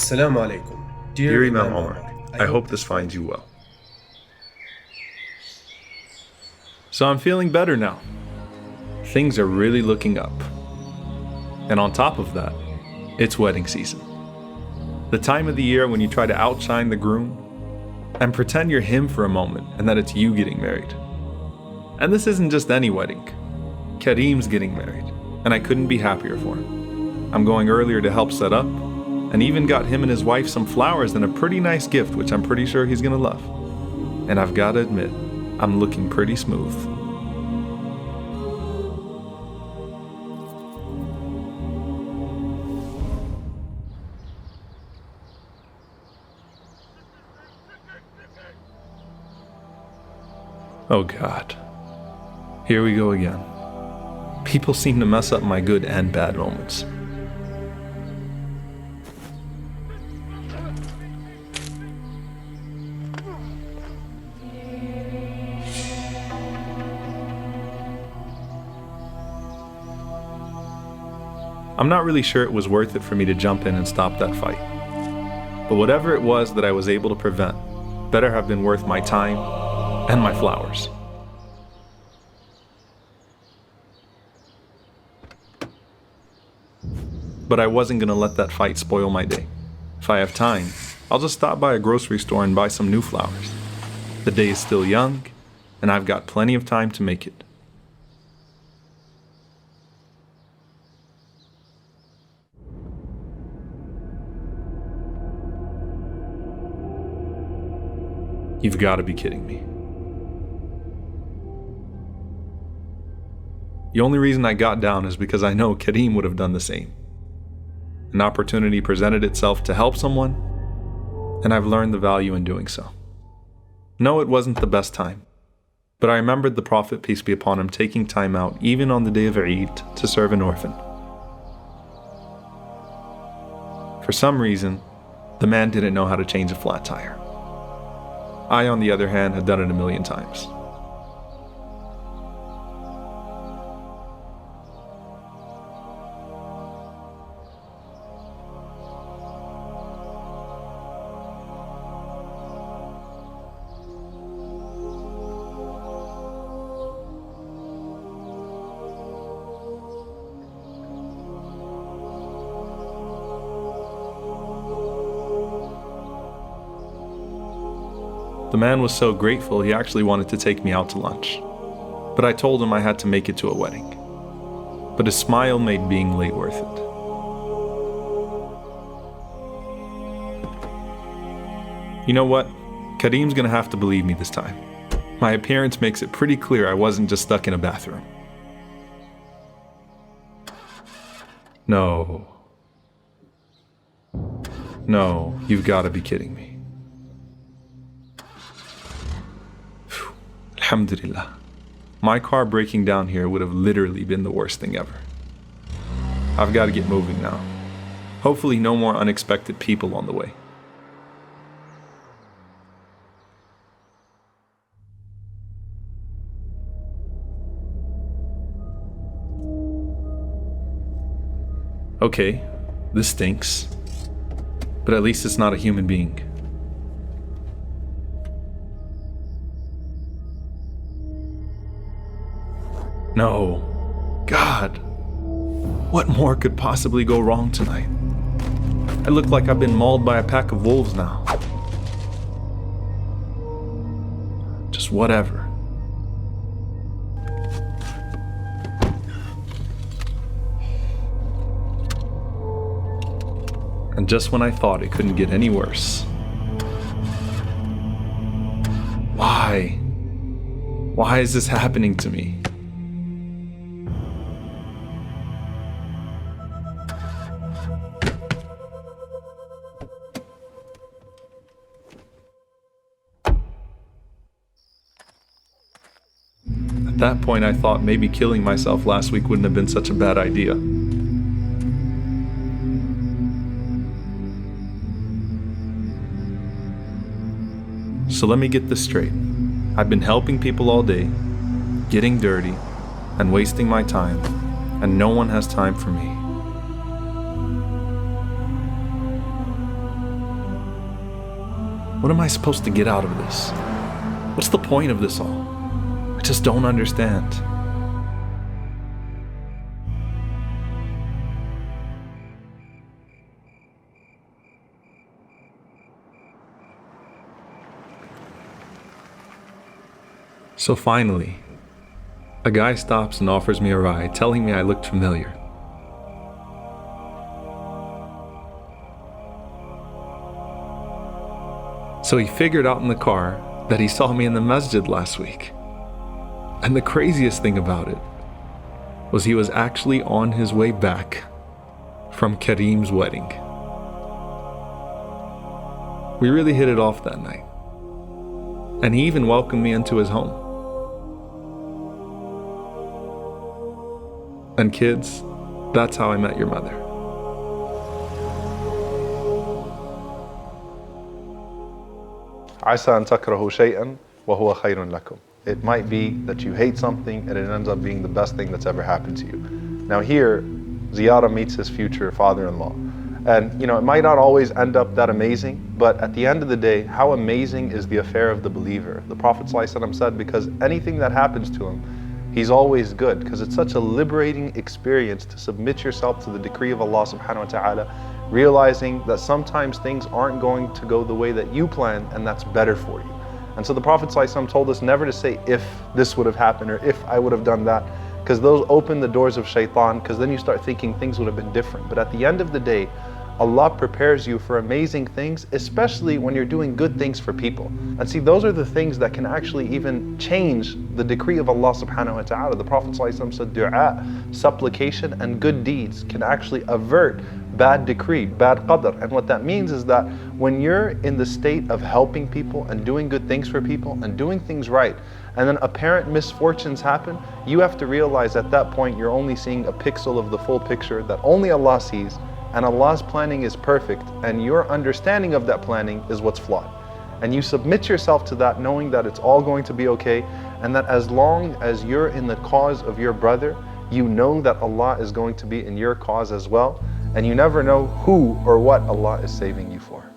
Assalamu alaikum. Dear Imam Omar, I hope this finds you well. So I'm feeling better now. Things are really looking up. And on top of that, it's wedding season. The time of the year when you try to outshine the groom and pretend you're him for a moment and that it's you getting married. And this isn't just any wedding. Kareem's getting married, and I couldn't be happier for him. I'm going earlier to help set up, and even got him and his wife some flowers and a pretty nice gift, which I'm pretty sure he's gonna love. And I've gotta admit, I'm looking pretty smooth. Oh God, here we go again. People seem to mess up my good and bad moments. I'm not really sure it was worth it for me to jump in and stop that fight. But whatever it was that I was able to prevent, better have been worth my time and my flowers. But I wasn't gonna let that fight spoil my day. If I have time, I'll just stop by a grocery store and buy some new flowers. The day is still young, and I've got plenty of time to make it. You've got to be kidding me. The only reason I got down is because I know Kareem would have done the same. An opportunity presented itself to help someone, and I've learned the value in doing so. No, it wasn't the best time, but I remembered the Prophet, peace be upon him, taking time out, even on the day of Eid, to serve an orphan. For some reason, the man didn't know how to change a flat tire. I, on the other hand, had done it a million times. The man was so grateful he actually wanted to take me out to lunch. But I told him I had to make it to a wedding. But his smile made being late worth it. You know what? Kareem's gonna have to believe me this time. My appearance makes it pretty clear I wasn't just stuck in a bathroom. No. No, you've gotta be kidding me. Alhamdulillah. My car breaking down here would have literally been the worst thing ever. I've got to get moving now. Hopefully no more unexpected people on the way. Okay, this stinks. But at least it's not a human being. No. God. What more could possibly go wrong tonight? I look like I've been mauled by a pack of wolves now. Just whatever. And just when I thought it couldn't get any worse. Why? Why is this happening to me? At that point, I thought maybe killing myself last week wouldn't have been such a bad idea. So let me get this straight. I've been helping people all day, getting dirty, and wasting my time, and no one has time for me. What am I supposed to get out of this? What's the point of this all? I just don't understand. So finally, a guy stops and offers me a ride, telling me I looked familiar. So he figured out in the car that he saw me in the masjid last week. And the craziest thing about it was he was actually on his way back from Kareem's wedding. We really hit it off that night. And he even welcomed me into his home. And kids, that's how I met your mother. عسى أن تكرهوا شيئا وهو خير لكم. It might be that you hate something and it ends up being the best thing that's ever happened to you. Now here, Ziyara meets his future father-in-law. And it might not always end up that amazing, but at the end of the day, how amazing is the affair of the believer? The Prophet ﷺ said, because anything that happens to him, he's always good, because it's such a liberating experience to submit yourself to the decree of Allah subhanahu wa ta'ala, realizing that sometimes things aren't going to go the way that you planned, and that's better for you. And so the Prophet ﷺ told us never to say if this would have happened or if I would have done that, because those open the doors of shaitan, because then you start thinking things would have been different. But at the end of the day, Allah prepares you for amazing things, especially when you're doing good things for people. And see, those are the things that can actually even change the decree of Allah subhanahu wa ta'ala. The Prophet ﷺ said, dua, supplication and good deeds can actually avert bad decree, bad qadr. And what that means is that when you're in the state of helping people and doing good things for people and doing things right, and then apparent misfortunes happen, you have to realize at that point you're only seeing a pixel of the full picture that only Allah sees, and Allah's planning is perfect, and your understanding of that planning is what's flawed. And you submit yourself to that, knowing that it's all going to be okay, and that as long as you're in the cause of your brother, you know that Allah is going to be in your cause as well, and you never know who or what Allah is saving you for.